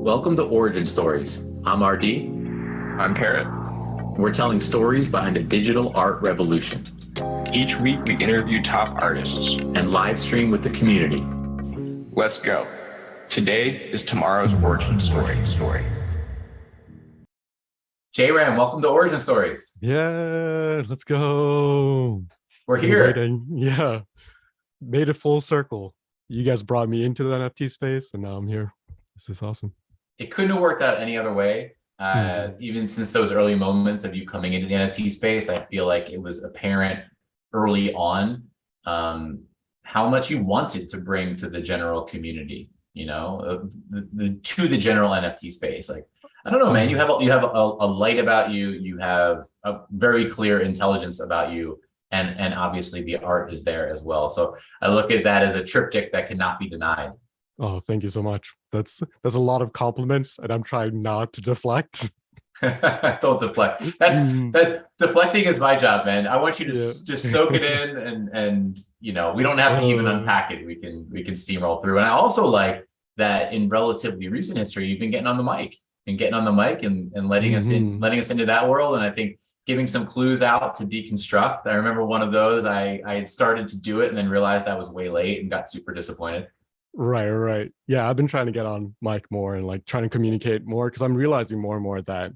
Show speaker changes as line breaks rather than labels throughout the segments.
Welcome to Origin Stories. I'm RD.
I'm Parrot.
We're telling stories behind the digital art revolution
Each week we interview top artists.
and live stream with the community.
Let's go. Today is tomorrow's origin story.
J-Ram, welcome to Origin Stories.
Yeah, let's go.
We're
Been
here.
waiting. Yeah, made it full circle. You guys brought me into the NFT space, and now I'm here. This is awesome.
It couldn't have worked out any other way. Even since those early moments of you coming into the NFT space, I feel like it was apparent early on how much you wanted to bring to the general community, you know, to the general NFT space. Like, I don't know, man, you have a light about you. You have a very clear intelligence about you. And obviously the art is there as well. So I look at that as a triptych that cannot be denied.
Oh, thank you so much. That's a lot of compliments, and I'm trying not to deflect.
Don't deflect. That's deflecting is my job, man. I want you to just soak it in, and you know, we don't have to even unpack it. We can steamroll through. And I also like that in relatively recent history, you've been getting on the mic and letting us into that world. And I think giving some clues out to deconstruct. I remember one of those. I had started to do it and then realized I was way late and got super disappointed.
Right. Yeah, I've been trying to get on mic more and like trying to communicate more, because I'm realizing more and more that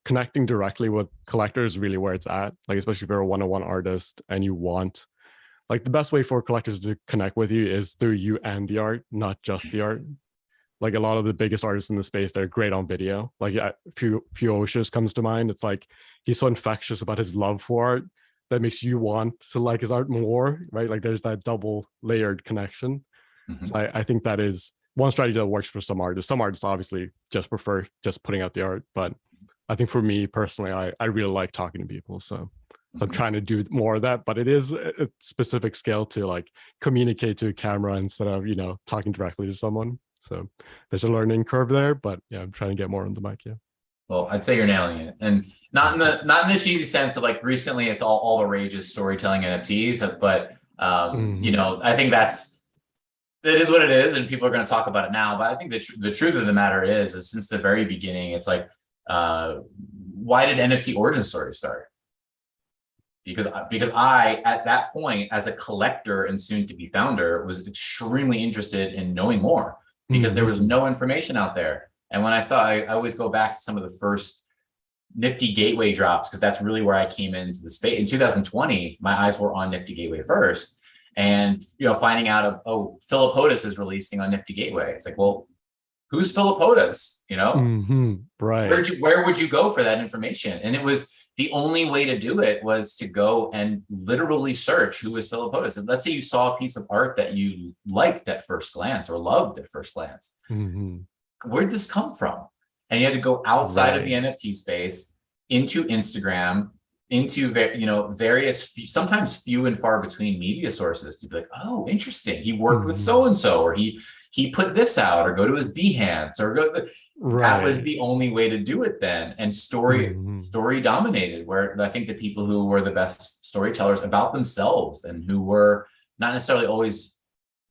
connecting directly with collectors is really where it's at. Like, especially if you're a one-on-one artist and you want, like, the best way for collectors to connect with you is through you and the art, not just the art. Like, a lot of the biggest artists in the space, they're great on video. Like, Fuocious comes to mind. It's like he's so infectious about his love for art that makes you want to like his art more, right? Like, there's that double layered connection. So I think that is one strategy that works for some artists. Some artists obviously just prefer just putting out the art, but I think for me personally, I really like talking to people. So I'm trying to do more of that, but it is a specific skill to like communicate to a camera instead of, you know, talking directly to someone. So there's a learning curve there, but yeah, I'm trying to get more on the mic. Yeah.
Well, I'd say you're nailing it, and not in the cheesy sense of like recently it's all the rage is storytelling NFTs, but you know, I think it is what it is, and people are going to talk about it now. But I think the truth of the matter is since the very beginning, it's like, why did NFT origin stories start? Because I, at that point, as a collector and soon to be founder, was extremely interested in knowing more, because there was no information out there. And when I always go back to some of the first Nifty Gateway drops, because that's really where I came into the space. In 2020, my eyes were on Nifty Gateway first. And, you know, finding out Philip Hotus is releasing on Nifty Gateway. It's like, well, who's Philip Hotus? You know,
right.
Where would you go for that information? And it was the only way to do it was to go and literally search who is Philip Hotus. And let's say you saw a piece of art that you liked at first glance or loved at first glance. Where'd this come from? And you had to go outside of the NFT space into Instagram, into, you know, various, sometimes few and far between media sources to be like, oh, interesting. He worked with so-and-so, or he put this out, or go to his Behance, or go. That was the only way to do it then. And story dominated, where I think the people who were the best storytellers about themselves and who were not necessarily always,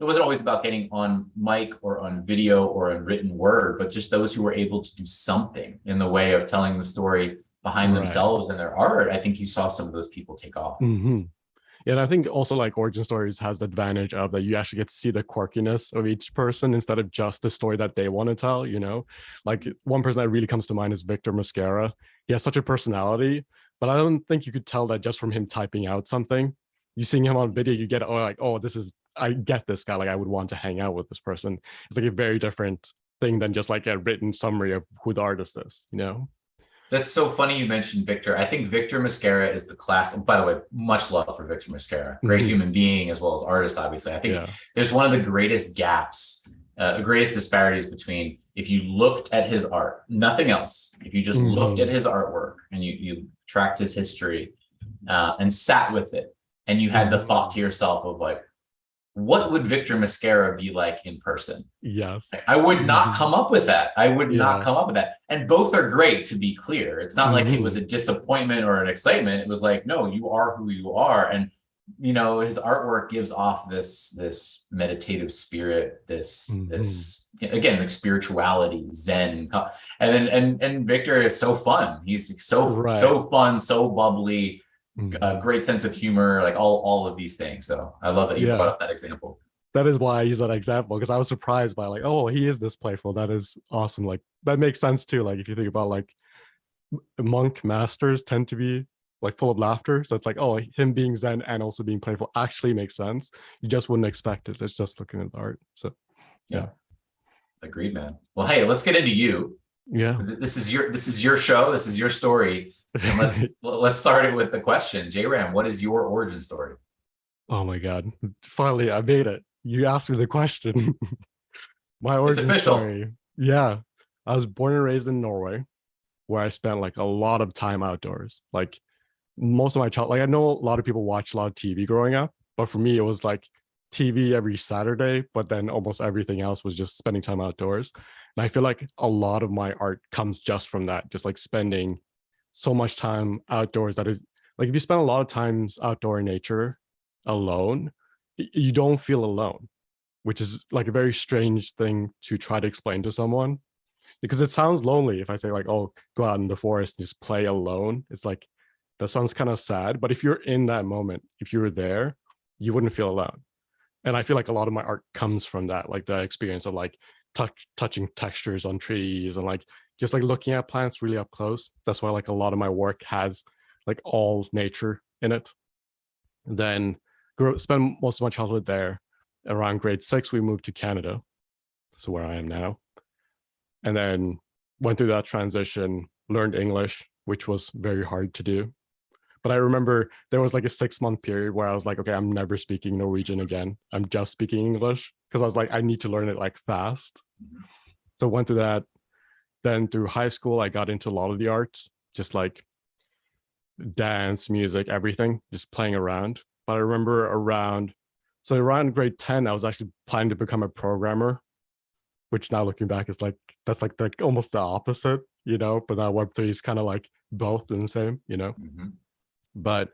it wasn't always about getting on mic or on video or in written word, but just those who were able to do something in the way of telling the story behind themselves and their art. I think you saw some of those people take off.
Yeah, and I think also like Origin Stories has the advantage of that you actually get to see the quirkiness of each person instead of just the story that they want to tell, you know? Like, one person that really comes to mind is Victor Mascara. He has such a personality, but I don't think you could tell that just from him typing out something. You seeing him on video, you get, I get this guy, like I would want to hang out with this person. It's like a very different thing than just like a written summary of who the artist is, you know?
That's so funny you mentioned Victor. I think Victor Mascara is the class. By the way, much love for Victor Mascara. Great human being as well as artist, obviously. I think there's one of the greatest gaps, greatest disparities between if you looked at his art, nothing else. If you just looked at his artwork and you tracked his history and sat with it, and you had the thought to yourself of like, what would Victor Mascara be like in person?
Yes.
I would not come up with that. I would not come up with that. And both are great, to be clear. It's not like it was a disappointment or an excitement. It was like, no, you are who you are. And his artwork gives off this meditative spirit,
Mhm.
this again, like spirituality, Zen, and Victor is so fun. He's
Right.
so fun, so bubbly,
Mhm.
great sense of humor, like all of these things. So I love that you brought
Yeah.
up that example.
That is why I use that example, because I was surprised by like, oh, he is this playful. That is awesome. Like that makes sense too. Like if you think about like monk masters tend to be like full of laughter. So it's like, oh, him being Zen and also being playful actually makes sense. You just wouldn't expect it. It's just looking at the art. So yeah.
Yeah, agreed, man. Well, hey, let's get into you.
Yeah.
This is your show. This is your story, and let's start it with the question. JRAM, what is your origin story?
Oh my God. Finally, I made it. You asked me the question. My
It's
origin
official.
story. Yeah. I was born and raised in Norway, where I spent like a lot of time outdoors. Like most of my child, like I know a lot of people watch a lot of TV growing up, but for me, it was like TV every Saturday, but then almost everything else was just spending time outdoors. And I feel like a lot of my art comes just from that, just like spending so much time outdoors that it, like if you spend a lot of times outdoor in nature alone, you don't feel alone, which is like a very strange thing to try to explain to someone, because it sounds lonely if I say like, oh, go out in the forest and just play alone. It's like that sounds kind of sad. But if you're in that moment, if you were there, you wouldn't feel alone. And I feel like a lot of my art comes from that, like the experience of like touching textures on trees and like just like looking at plants really up close. That's why like a lot of my work has like all nature in it. Then spend most of my childhood there. Around grade 6, we moved to Canada. That's where I am now. And then went through that transition, learned English, which was very hard to do. But I remember there was like a 6 month period where I was like, okay, I'm never speaking Norwegian again. I'm just speaking English, because I was like, I need to learn it like fast. So went through that. Then through high school, I got into a lot of the arts, just like dance, music, everything, just playing around. But I remember so around grade 10, I was actually planning to become a programmer, which now looking back is like, that's like the almost the opposite, but now Web3 is kind of like both and the same.
Mhm.
But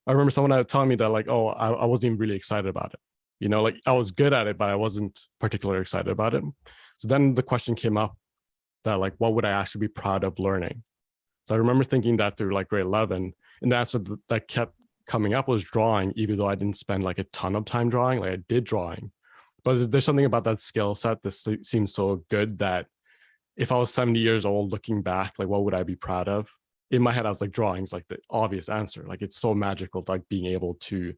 I remember someone telling me that like, oh, I wasn't even really excited about it. Like I was good at it, but I wasn't particularly excited about it. So then the question came up that like, what would I actually be proud of learning? So I remember thinking that through like grade 11, and the answer that kept coming up was drawing, even though I didn't spend like a ton of time drawing. Like I did drawing, but there's something about that skill set that seems so good that if I was 70 years old looking back, like what would I be proud of? In my head, I was like, drawing's like the obvious answer. Like it's so magical, like being able to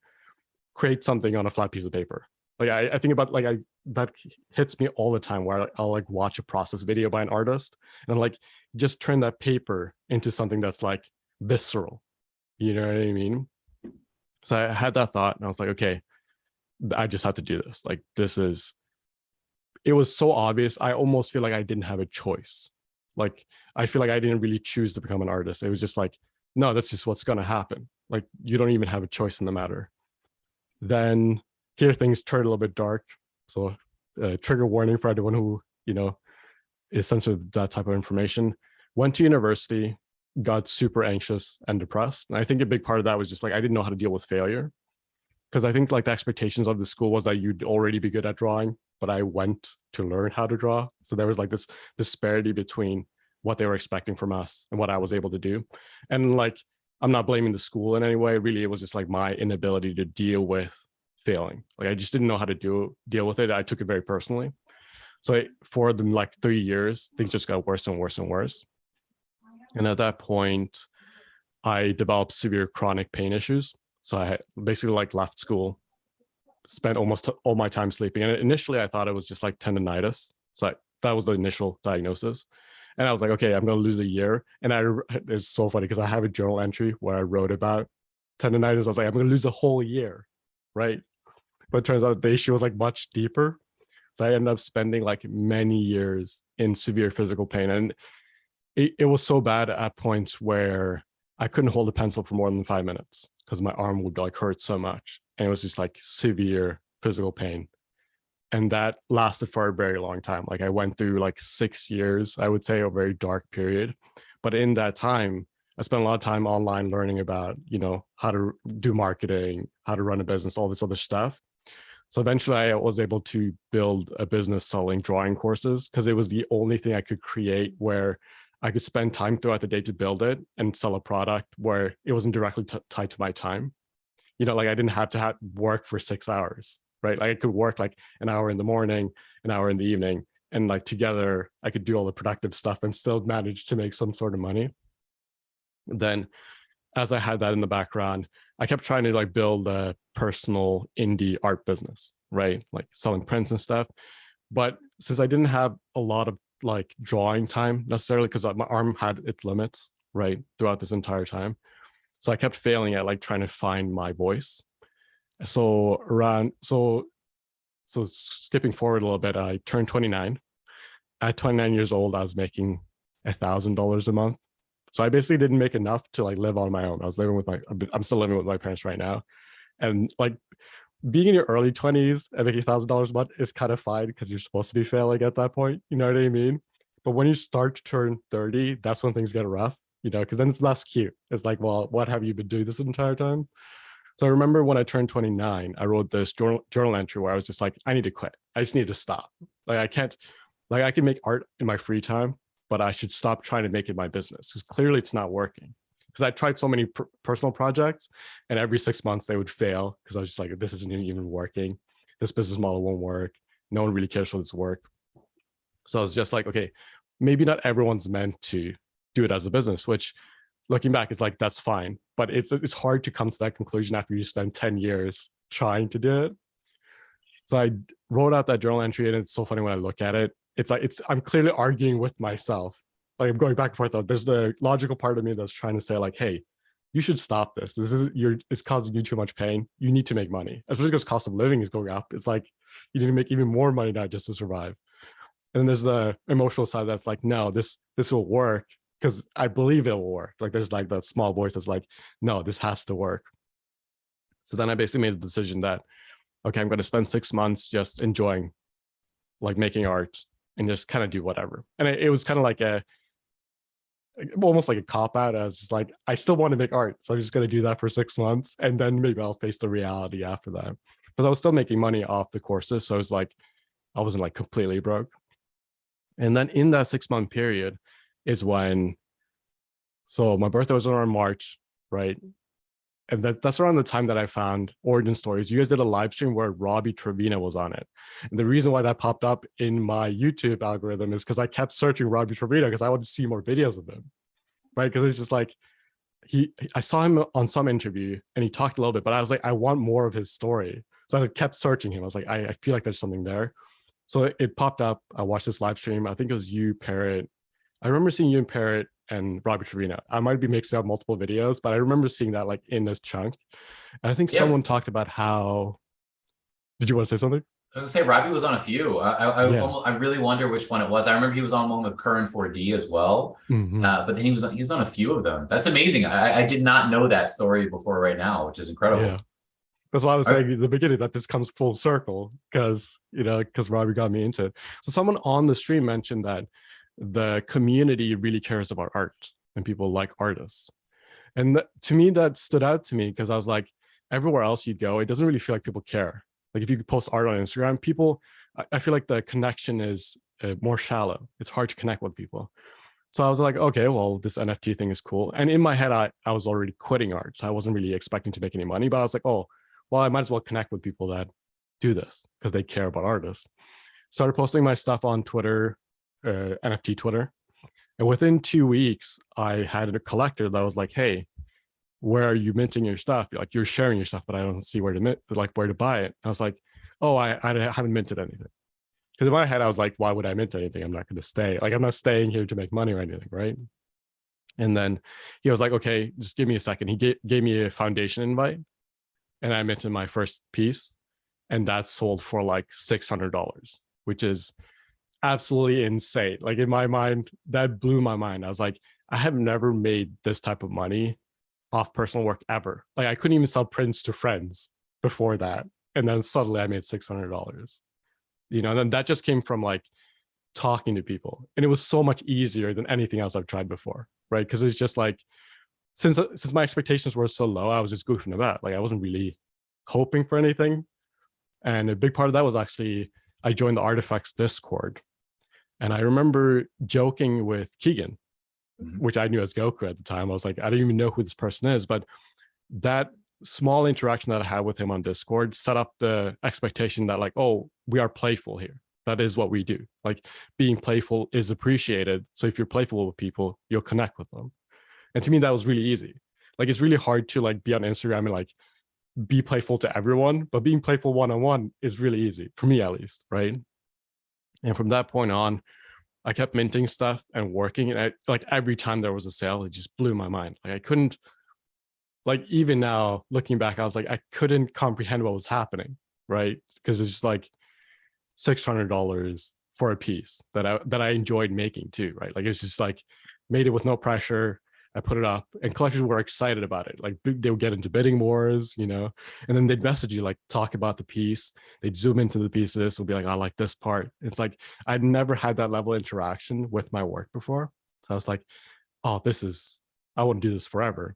create something on a flat piece of paper. Like I think about like that hits me all the time, where I'll like watch a process video by an artist and I'm like, just turn that paper into something that's like visceral. You know what I mean? So I had that thought and I was like, okay, I just had to do this. Like it was so obvious. I almost feel like I didn't have a choice. Like I feel like I didn't really choose to become an artist. It was just like, no, that's just what's going to happen. Like you don't even have a choice in the matter. Then here things turn a little bit dark. So trigger warning for anyone who, is sensitive to that type of information. Went to university, got super anxious and depressed. And I think a big part of that was just like, I didn't know how to deal with failure. Because I think like the expectations of the school was that you'd already be good at drawing, but I went to learn how to draw. So there was like this disparity between what they were expecting from us and what I was able to do. And like, I'm not blaming the school in any way. Really, it was just like my inability to deal with failing. Like I just didn't know how to deal with it. I took it very personally. So for the like 3 years, things just got worse and worse and worse. And at that point, I developed severe chronic pain issues. So I basically like left school, spent almost all my time sleeping. And initially I thought it was just like tendonitis. So that was the initial diagnosis. And I was like, okay, I'm going to lose a year. And it's so funny because I have a journal entry where I wrote about tendonitis. I was like, I'm going to lose a whole year. Right. But it turns out the issue was like much deeper. So I ended up spending like many years in severe physical pain. And it was so bad at points where I couldn't hold a pencil for more than 5 minutes because my arm would like hurt so much. And it was just like severe physical pain. And that lasted for a very long time. Like I went through like 6 years, I would say, a very dark period. But in that time, I spent a lot of time online learning about, how to do marketing, how to run a business, all this other stuff. So eventually I was able to build a business selling drawing courses because it was the only thing I could create where I could spend time throughout the day to build it and sell a product where it wasn't directly tied to my time. Like I didn't have to work for 6 hours, right? Like I could work like an hour in the morning, an hour in the evening, and like together I could do all the productive stuff and still manage to make some sort of money. Then as I had that in the background, I kept trying to like build a personal indie art business, right? Like selling prints and stuff. But since I didn't have a lot of like drawing time necessarily, because my arm had its limits, right, throughout this entire time. So I kept failing at like trying to find my voice. So skipping forward a little bit, I turned 29. At 29 years old, I was making $1,000 a month. So I basically didn't make enough to like live on my own. I'm still living with my parents right now. And like being in your early 20s and making $1,000 a month is kind of fine because you're supposed to be failing at that point. You know what I mean? But when you start to turn 30, that's when things get rough, because then it's less cute. It's like, well, what have you been doing this entire time? So I remember when I turned 29, I wrote this journal entry where I was just like, I need to quit. I just need to stop. Like I can't, like I can make art in my free time, but I should stop trying to make it my business because clearly it's not working. Because I tried so many personal projects and every 6 months they would fail because I was just like, this isn't even working. This business model won't work. No one really cares for this work. So I was just like, okay, maybe not everyone's meant to do it as a business, which looking back, it's like, that's fine. But it's hard to come to that conclusion after you spend 10 years trying to do it. So I wrote out that journal entry and it's so funny when I look at it. It's like, I'm clearly arguing with myself. Like I'm going back and forth though. There's the logical part of me that's trying to say like, hey, you should stop this. It's causing you too much pain. You need to make money, especially because cost of living is going up. It's like, you need to make even more money now just to survive. And then there's the emotional side that's like, no, this will work because I believe it will work. Like there's like that small voice that's like, no, this has to work. So then I basically made the decision that, okay, I'm going to spend 6 months just enjoying like making art and just kind of do whatever. And it was kind of like almost like a cop out. I was just like, I still want to make art. So I'm just going to do that for 6 months. And then maybe I'll face the reality after that. Because I was still making money off the courses. So I was like, I wasn't like completely broke. And then in that 6-month period is when, so my birthday was around March, right? And that's around the time that I found Origin Stories. You guys did a live stream where Robbie Trevino was on it. And the reason why that popped up in my YouTube algorithm is because I kept searching Robbie Trevino because I wanted to see more videos of him, right? Because it's just like, I saw him on some interview and he talked a little bit, but I was like, I want more of his story. So I kept searching him. I was like, I feel like there's something there. So it popped up. I watched this live stream. I think it was you, Parrot. I remember seeing you and Parrot and Robbie Trevino. I might be mixing up multiple videos, but I remember seeing that like in this chunk. And I think someone talked about how, did you want to say something?
I was gonna say Robbie was on a few.
Yeah.
I really wonder which one it was. I remember he was on one with Current 4D as well.
Mhm.
But then he was on a few of them. That's amazing. I did not know that story before right now, which is incredible.
Yeah. That's why I was saying in the beginning that this comes full circle because Robbie got me into it. So someone on the stream mentioned that the community really cares about art and people like artists. And to me, that stood out to me because I was like, everywhere else you go, it doesn't really feel like people care. Like if you post art on Instagram, people, I feel like the connection is more shallow. It's hard to connect with people. So I was like, okay, well, this NFT thing is cool. And in my head, I was already quitting art. So I wasn't really expecting to make any money, but I was like, oh, well, I might as well connect with people that do this because they care about artists. Started posting my stuff on Twitter, NFT Twitter. And within 2 weeks, I had a collector that was like, hey, where are you minting your stuff? Like you're sharing your stuff, but I don't see where to mint, like where to buy it. I was like, oh, I haven't minted anything. Because in my head, I was like, why would I mint anything? I'm not going to stay. Like I'm not staying here to make money or anything, right? And then he was like, okay, just give me a second. He gave me a foundation invite. And I minted my first piece, and that sold for like $600, which is absolutely insane. Like in my mind, that blew my mind. I was like, I have never made this type of money off personal work ever. Like I couldn't even sell prints to friends before that. And then suddenly I made $600, and then that just came from like talking to people. And it was so much easier than anything else I've tried before, right? Because it's just like, since my expectations were so low, I was just goofing about. Like I wasn't really hoping for anything. And a big part of that was actually I joined the Artifacts Discord. And I remember joking with Keegan, which I knew as Goku at the time. I was like, I don't even know who this person is, but that small interaction that I had with him on Discord set up the expectation that like, oh, we are playful here. That is what we do. Like being playful is appreciated. So if you're playful with people, you'll connect with them. And to me, that was really easy. Like it's really hard to like be on Instagram and like be playful to everyone, but being playful one-on-one is really easy for me at least, right? And from that point on, I kept minting stuff and working, and like every time there was a sale, it just blew my mind. Like I couldn't, like even now looking back, I was like I couldn't comprehend what was happening, right? Because it's just like $600 for a piece that I enjoyed making too, right? Like it's just like made it with no pressure. I put it up, and collectors were excited about it. Like they would get into bidding wars, you know, and then they'd message you, like talk about the piece. They'd zoom into the pieces. They'll be like, I like this part. It's like I'd never had that level of interaction with my work before. So I was like, oh, I wouldn't do this forever.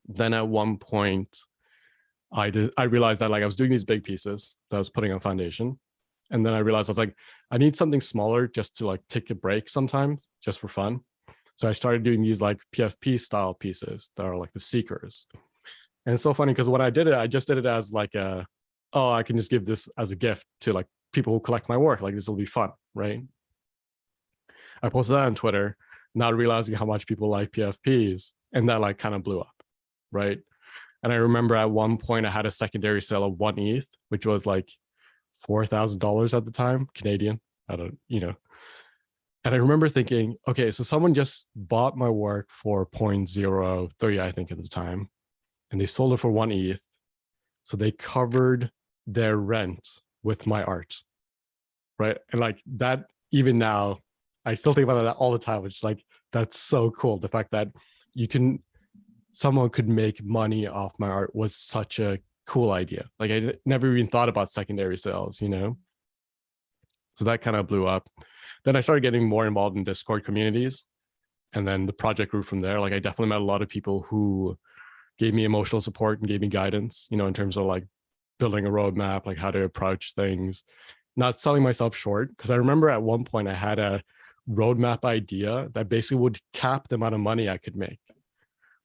Then at one point, I realized that like I was doing these big pieces that I was putting on foundation. And then I realized I was like, I need something smaller just to like take a break sometimes, just for fun. So I started doing these like PFP style pieces that are like the Seekers. And it's so funny because when I did it, I just did it as like I can just give this as a gift to like people who collect my work. Like this will be fun, right? I posted that on Twitter, not realizing how much people like PFPs. And that like kind of blew up, right? And I remember at one point I had a secondary sale of 1 ETH, which was like $4,000 at the time, Canadian. I don't, you know. And I remember thinking, okay, so someone just bought my work for 0.03, I think at the time, and they sold it for 1 ETH. So they covered their rent with my art, right? And like that, even now, I still think about that all the time. It's like, that's so cool. The fact that someone could make money off my art was such a cool idea. Like I never even thought about secondary sales, you know? So that kind of blew up. Then I started getting more involved in Discord communities, and then the project grew from there. Like I definitely met a lot of people who gave me emotional support and gave me guidance, you know, in terms of like building a roadmap, like how to approach things, not selling myself short. Because I remember at one point I had a roadmap idea that basically would cap the amount of money I could make,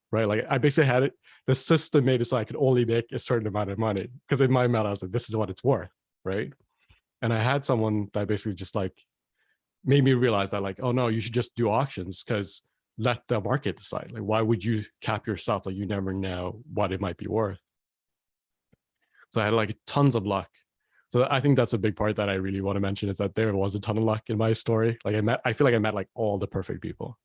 right? Like I basically had it, the system made it so I could only make a certain amount of money. Because in my mind, I was like, this is what it's worth, right? And I had someone that basically just like made me realize that like, oh no, you should just do auctions because let the market decide. Like, why would you cap yourself? Like you never know what it might be worth. So I had like tons of luck. So I think that's a big part that I really want to mention is that there was a ton of luck in my story. Like I feel like I met like all the perfect people.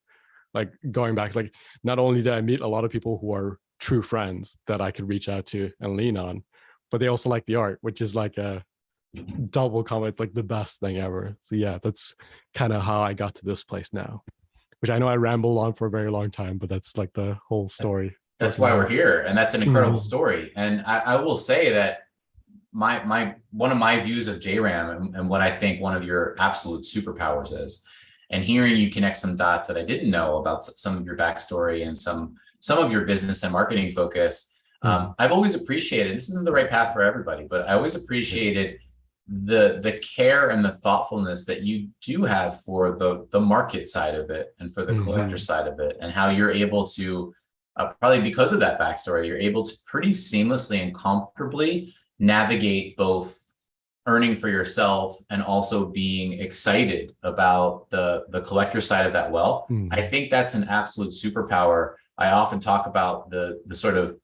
Like going back, it's like not only did I meet a lot of people who are true friends that I could reach out to and lean on, but they also like the art, which is like a double comment. It's like the best thing ever. So yeah, that's kind of how I got to this place now, which I know I rambled on for a very long time, but that's like the whole story.
That's why we're here, and that's an incredible story. And I will say that my one of my views of JRAM and what I think one of your absolute superpowers is, and hearing you connect some dots that I didn't know about some of your backstory and some of your business and marketing focus. I've always appreciated, this isn't the right path for everybody, but I always appreciated the care and the thoughtfulness that you do have for the market side of it and for the collector side of it, and how you're able to probably because of that backstory, you're able to pretty seamlessly and comfortably navigate both earning for yourself and also being excited about the collector side of that well. I think that's an absolute superpower. I often talk about the sort of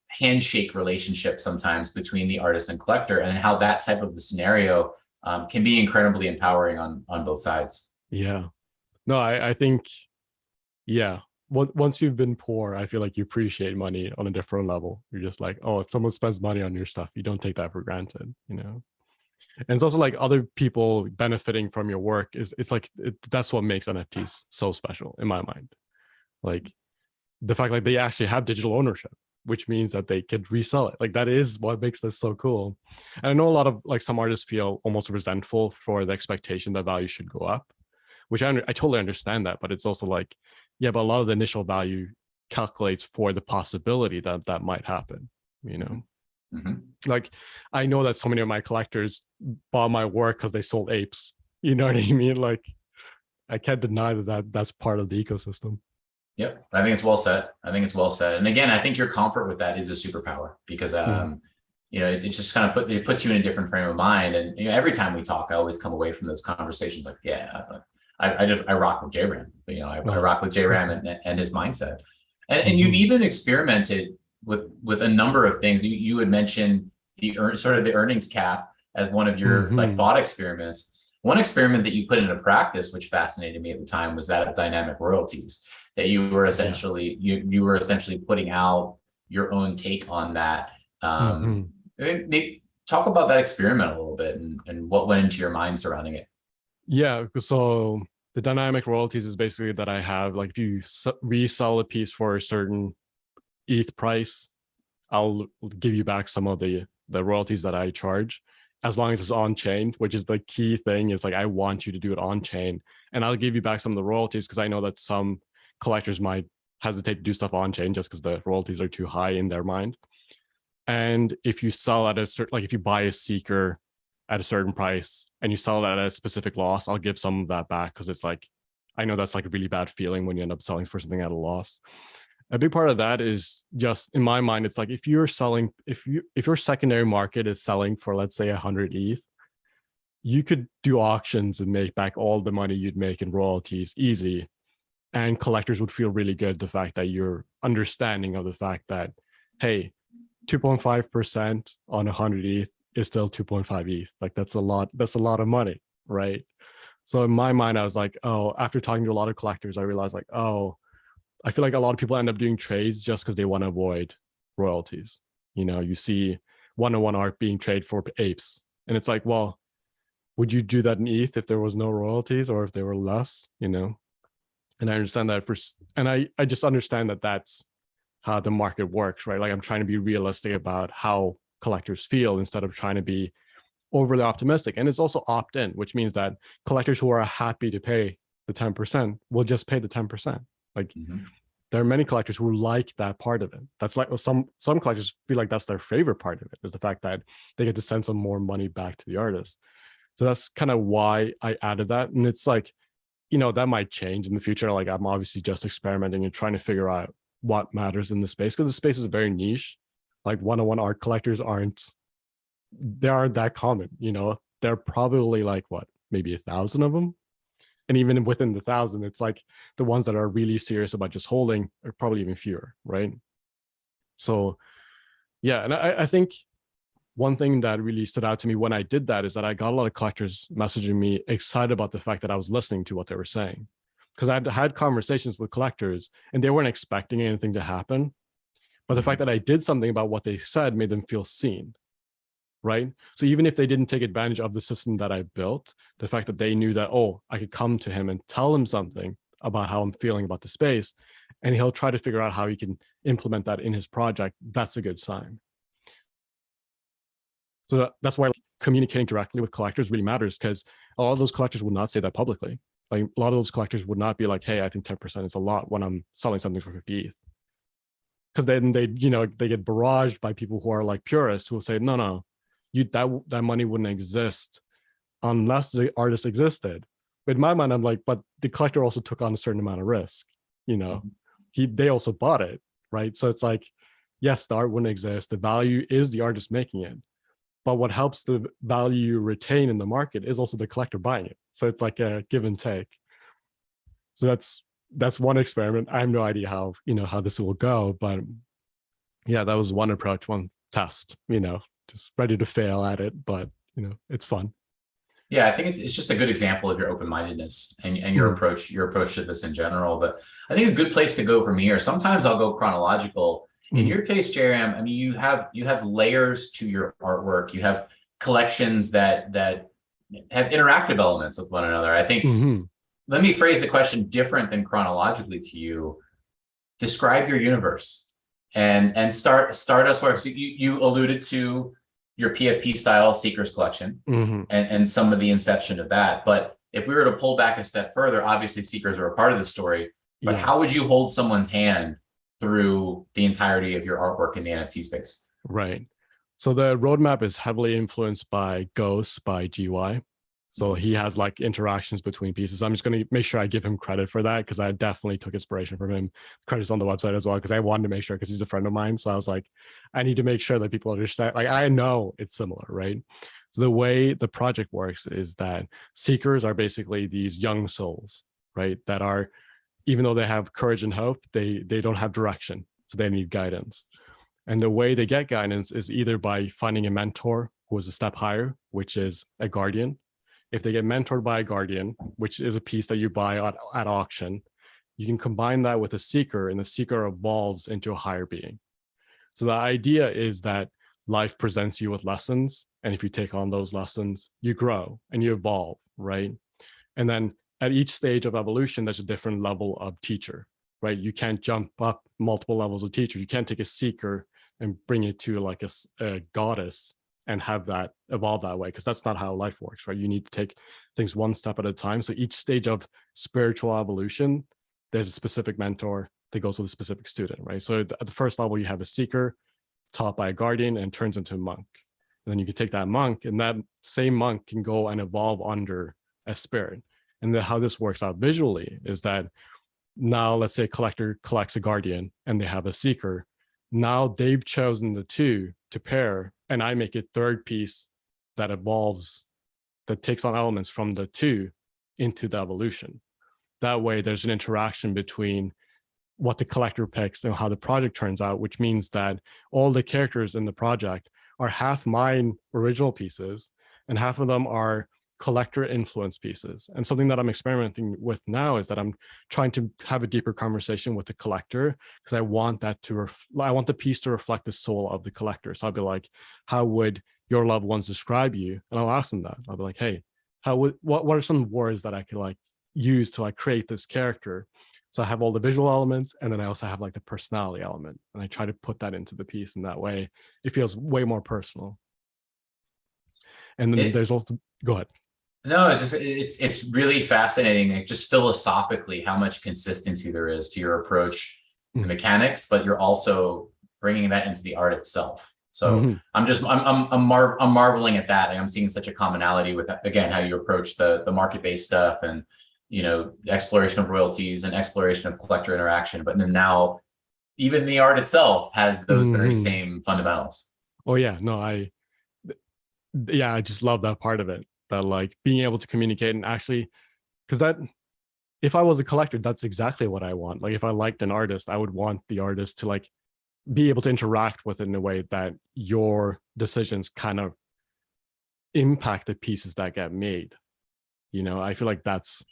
handshake relationship sometimes between the artist and collector, and how that type of a scenario can be incredibly empowering on both sides.
Yeah, no, I think, yeah, once you've been poor, I feel like you appreciate money on a different level. You're just like, oh, if someone spends money on your stuff, you don't take that for granted, you know? And it's also like other people benefiting from your work it's like that's what makes NFTs so special in my mind. Like the fact like they actually have digital ownership, which means that they could resell it. Like that is what makes this so cool. And I know a lot of like some artists feel almost resentful for the expectation that value should go up, which I totally understand that, but it's also like yeah, but a lot of the initial value calculates for the possibility that that might happen, you know.
Mhm.
Like, I know that so many of my collectors bought my work because they sold apes, you know what I mean? Like, I can't deny that's part of the ecosystem.
Yep, I think it's well said. I think it's well said. And again, I think your comfort with that is a superpower because
Mm.
you know, it just kind of puts you in a different frame of mind. And you know, every time we talk, I always come away from those conversations like, yeah, I rock with JRAM. You know, I
Oh,
rock with
thank
JRAM
you.
and his mindset. And you've
Mhm.
even experimented with a number of things. You had mentioned sort of the earnings cap as one of your like
Mhm.
thought experiments. One experiment that you put into practice, which fascinated me at the time, was that of dynamic royalties. That you were
Yeah.
essentially you were essentially putting out your own take on that.
Mhm.
Maybe talk about that experiment a little bit and what went into your mind surrounding it.
Yeah. So the dynamic royalties is basically that I have, like, if you resell a piece for a certain ETH price, I'll give you back some of the royalties that I charge, as long as it's on chain, which is the key thing. Is like, I want you to do it on chain, and I'll give you back some of the royalties because I know that some collectors might hesitate to do stuff on chain just because the royalties are too high in their mind. And if you sell at a certain, like if you buy a seeker at a certain price and you sell it at a specific loss, I'll give some of that back because it's like, I know that's like a really bad feeling when you end up selling for something at a loss. A big part of that is just, in my mind, it's like, if you're selling, if your secondary market is selling for, let's say, 100 ETH, you could do auctions and make back all the money you'd make in royalties easy. And collectors would feel really good the fact that you're understanding of the fact that, hey, 2.5% on 100 ETH is still 2.5 ETH. Like, that's a lot. That's a lot of money, right? So in my mind, I was like, oh, after talking to a lot of collectors, I realized, like, oh, I feel like a lot of people end up doing trades just because they want to avoid royalties. You know, you see 101 art being traded for apes, and it's like, well, would you do that in ETH if there was no royalties or if there were less? You know, and I understand that and I just understand that that's how the market works, right? Like, I'm trying to be realistic about how collectors feel instead of trying to be overly optimistic. And it's also opt in, which means that collectors who are happy to pay the 10% will just pay the 10%. Like,
Mhm.
there are many collectors who like that part of it. That's like, well, some collectors feel like that's their favorite part of it, is the fact that they get to send some more money back to the artist. So that's kind of why I added that. And it's like, you know, that might change in the future. Like, I'm obviously just experimenting and trying to figure out what matters in the space, because the space is very niche. Like, 101 art collectors they aren't that common, you know. They're probably like, what, maybe 1,000 of them. And even within the 1,000, it's like the ones that are really serious about just holding are probably even fewer, right? So yeah, and I think one thing that really stood out to me when I did that is that I got a lot of collectors messaging me excited about the fact that I was listening to what they were saying. Because I had conversations with collectors and they weren't expecting anything to happen. But the fact that I did something about what they said made them feel seen, right? So even if they didn't take advantage of the system that I built, the fact that they knew that, oh, I could come to him and tell him something about how I'm feeling about the space, and he'll try to figure out how he can implement that in his project, that's a good sign. So that's why, like, communicating directly with collectors really matters, because a lot of those collectors would not say that publicly. Like, a lot of those collectors would not be like, hey, I think 10% is a lot when I'm selling something for 50 ETH. Because then they get barraged by people who are like purists who will say, no, no, that money wouldn't exist unless the artist existed. But in my mind, I'm like, but the collector also took on a certain amount of risk. You know,
Mhm.
they also bought it, right? So it's like, yes, the art wouldn't exist. The value is the artist making it. But what helps the value retain in the market is also the collector buying it. So it's like a give and take. So that's one experiment. I have no idea how this will go, but yeah, that was one approach, one test. Just ready to fail at it, but it's fun.
Yeah, I think it's just a good example of your open-mindedness and
Mm,
your approach to this in general. But I think a good place to go from here. Sometimes I'll go chronological. In
mm,
your case, JRAM, I mean, you have layers to your artwork. You have collections that have interactive elements with one another. I think,
mhm,
let me phrase the question different than chronologically to you. Describe your universe and start us where, so you alluded to your PFP style Seekers collection
mhm,
and some of the inception of that. But if we were to pull back a step further, obviously Seekers are a part of the story. but
Yeah,
how would you hold someone's hand through the entirety of your artwork in the NFT space?
right. So the roadmap is heavily influenced by Ghost by GY. So he has like interactions between pieces. I'm just going to make sure I give him credit for that because I definitely took inspiration from him. Credits on the website as well because I wanted to make sure because he's a friend of mine. So I was like, I need to make sure that people understand. Like I know it's similar, right? So the way the project works is that seekers are basically these young souls, right? That are, even though they have courage and hope, they don't have direction. So they need guidance. And the way they get guidance is either by finding a mentor who is a step higher, which is a guardian. If they get mentored by a guardian, which is a piece that you buy at auction, you can combine that with a seeker, and the seeker evolves into a higher being. So the idea is that life presents you with lessons. And if you take on those lessons, you grow and you evolve, right? And then at each stage of evolution, there's a different level of teacher, right? You can't jump up multiple levels of teacher. You can't take a seeker and bring it to like a goddess and have that evolve that way, because that's not how life works, right? You need to take things one step at a time. So each stage of spiritual evolution, there's a specific mentor that goes with a specific student, right? So at the first level, you have a seeker taught by a guardian and turns into a monk. And then you can take that monk, and that same monk can go and evolve under a spirit. And how this works out visually is that now, let's say a collector collects a guardian and they have a seeker. Now they've chosen the two to pair, and I make a third piece that evolves, that takes on elements from the two into the evolution. That way, there's an interaction between what the collector picks and how the project turns out, which means that all the characters in the project are half mine original pieces and half of them are collector influence pieces. And something that I'm experimenting with now is that I'm trying to have a deeper conversation with the collector, because I want that to I want the piece to reflect the soul of the collector. So I'll be like, how would your loved ones describe you? And I'll ask them that. I'll be like, hey, what are some words that I could like use to like create this character? So I have all the visual elements, and then I also have like the personality element, and I try to put that into the piece. And that way it feels way more personal. And then there's also, go ahead.
No, it's really fascinating, like just philosophically, how much consistency there is to your approach, the mechanics, but you're also bringing that into the art itself. So I'm marveling at that, and I'm seeing such a commonality with, again, how you approach the market-based stuff, and exploration of royalties and exploration of collector interaction. But then now, even the art itself has those very same fundamentals.
Oh yeah, no, I just love that part of it. That like being able to communicate, and actually, because that, if I was a collector, that's exactly what I want. Like if I liked an artist, I would want the artist to like be able to interact with it in a way that your decisions kind of impact the pieces that get made. I feel like that's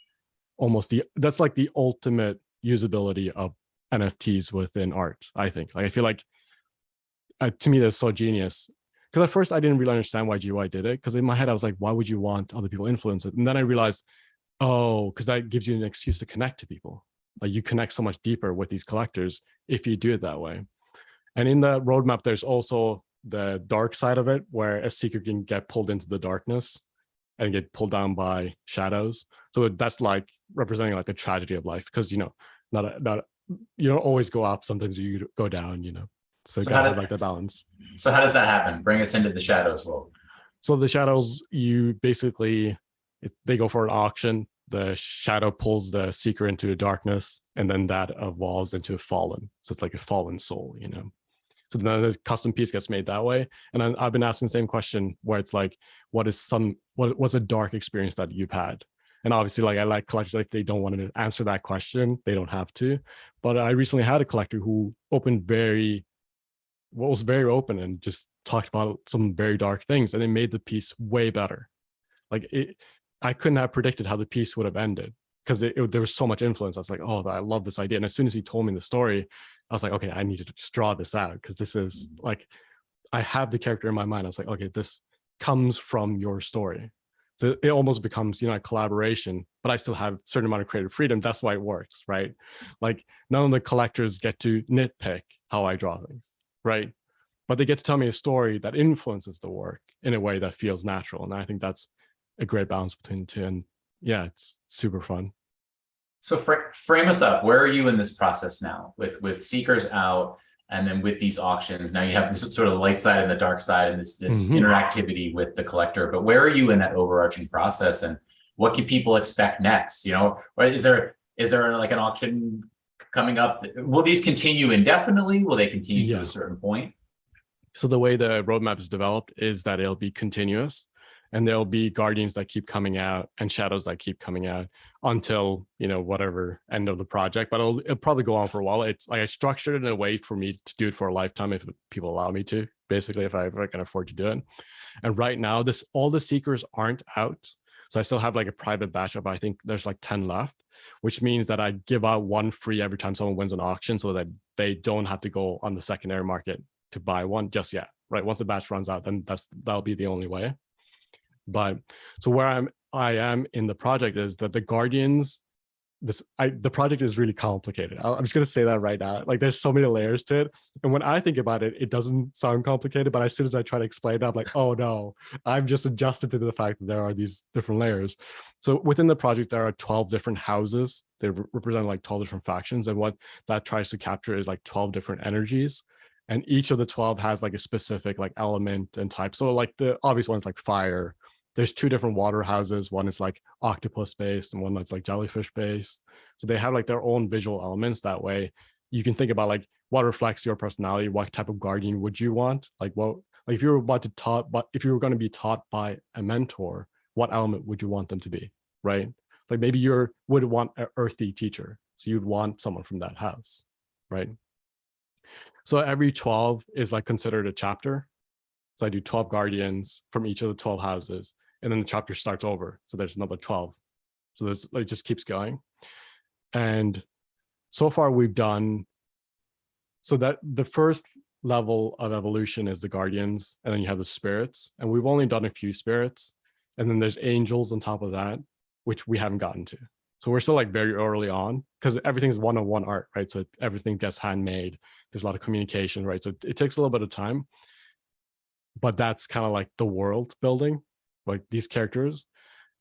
that's like the ultimate usability of NFTs within art. I think, like, I feel like to me that's so genius. Because at first I didn't really understand why GY did it, because in my head I was like, why would you want other people to influence it? And then I realized, oh, because that gives you an excuse to connect to people. Like you connect so much deeper with these collectors if you do it that way. And in the roadmap, there's also the dark side of it, where a seeker can get pulled into the darkness and get pulled down by shadows. So that's like representing like the tragedy of life, because you don't always go up. Sometimes you go down. So you gotta have like the balance.
So how does that happen? Bring us into the shadows world.
So the shadows, you basically, they go for an auction. The shadow pulls the seeker into the darkness, and then that evolves into a fallen. So it's like a fallen soul. So then the custom piece gets made that way. And I've been asking the same question, where it's like, what's a dark experience that you've had? And obviously, like I like collectors, like they don't want to answer that question. They don't have to. But I recently had a collector who was very open and just talked about some very dark things, and it made the piece way better. Like I couldn't have predicted how the piece would have ended, because there was so much influence. I was like, oh, I love this idea. And as soon as he told me the story, I was like, okay, I need to just draw this out, because this is like, I have the character in my mind. I was like, okay, this comes from your story. So it almost becomes, a collaboration, but I still have a certain amount of creative freedom. That's why it works, right? Like none of the collectors get to nitpick how I draw things, right? But they get to tell me a story that influences the work in a way that feels natural. And I think that's a great balance between the two. And yeah, it's super fun.
So frame us up. Where are you in this process now with seekers out, and then with these auctions? Now you have this sort of light side and the dark side, and this
Mhm.
interactivity with the collector. But where are you in that overarching process, and what can people expect next? Or is there like an auction coming up? Will these continue indefinitely? Will they continue to
Yeah.
a certain point?
So the way the roadmap is developed is that it'll be continuous, and there'll be guardians that keep coming out and shadows that keep coming out until whatever end of the project. But it'll probably go on for a while. It's like I structured it in a way for me to do it for a lifetime if people allow me to. Basically, if I can afford to do it. And right now, all the seekers aren't out, so I still have like a private batch of I think there's like 10 left, which means that I give out one free every time someone wins an auction, so that they don't have to go on the secondary market to buy one just yet, right? Once the batch runs out, then that'll be the only way. But so where I am in the project is that the guardians, the project is really complicated. I'm just gonna say that right now. Like there's so many layers to it, and when I think about it, it doesn't sound complicated. But as soon as I try to explain it, I'm like, oh no, I've just adjusted to the fact that there are these different layers. So within the project, there are 12 different houses. They represent like 12 different factions, and what that tries to capture is like 12 different energies. And each of the 12 has like a specific like element and type. So like the obvious ones like fire. There's two different water houses. One is like octopus based and one that's like jellyfish based. So they have like their own visual elements. That way you can think about like what reflects your personality. What type of guardian would you want? Like if you were if you were going to be taught by a mentor, what element would you want them to be? Right? Like maybe would want an earthy teacher. So you'd want someone from that house. Right? So every 12 is like considered a chapter. So I do 12 guardians from each of the 12 houses, and then the chapter starts over. So there's another 12. So this it just keeps going. And so far we've done, so that the first level of evolution is the guardians, and then you have the spirits. And we've only done a few spirits. And then there's angels on top of that, which we haven't gotten to. So we're still like very early on because everything's one-on-one art, right? So everything gets handmade. There's a lot of communication, right? So it takes a little bit of time. But that's kind of like the world building, like these characters.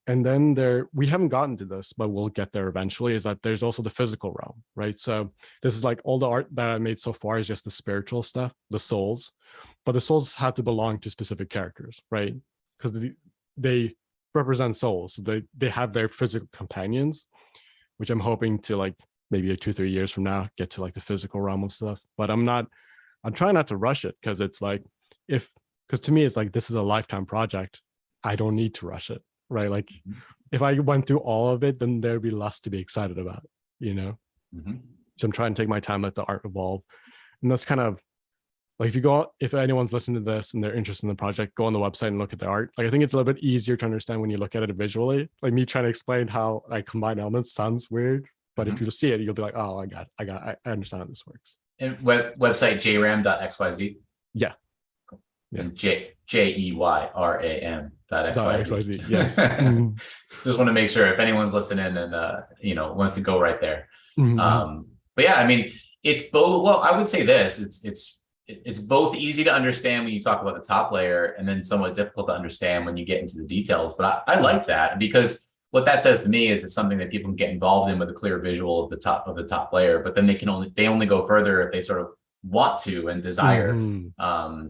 And then we haven't gotten to this, but we'll get there eventually, is that there's also the physical realm, right? So this is like all the art that I made so far is just the spiritual stuff, the souls, but the souls have to belong to specific characters, right? Because they represent souls. So they have their physical companions, which I'm hoping to like maybe 2-3 years from now get to like the physical realm of stuff. But I'm trying not to rush it, because it's like because to me it's like this is a lifetime project. I don't need to rush it, right? Like if I went through all of it, then there'd be less to be excited about,
Mm-hmm.
So I'm trying to take my time, let the art evolve. And that's kind of like if anyone's listening to this and they're interested in the project, go on the website and look at the art. Like I think it's a little bit easier to understand when you look at it visually. Like me trying to explain how I combine elements sounds weird, but if you see it, you'll be like, oh, I understand how this works.
And website jram.xyz.
Yeah.
And JEYRAM.xyz.
Yes.
Just want to make sure if anyone's listening and wants to go right there.
Mm-hmm.
But yeah, I mean, it's both. Well, I would say this: it's both easy to understand when you talk about the top layer, and then somewhat difficult to understand when you get into the details. But I like that, because what that says to me is it's something that people can get involved in with a clear visual of the top layer. But then they only go further if they sort of want to and desire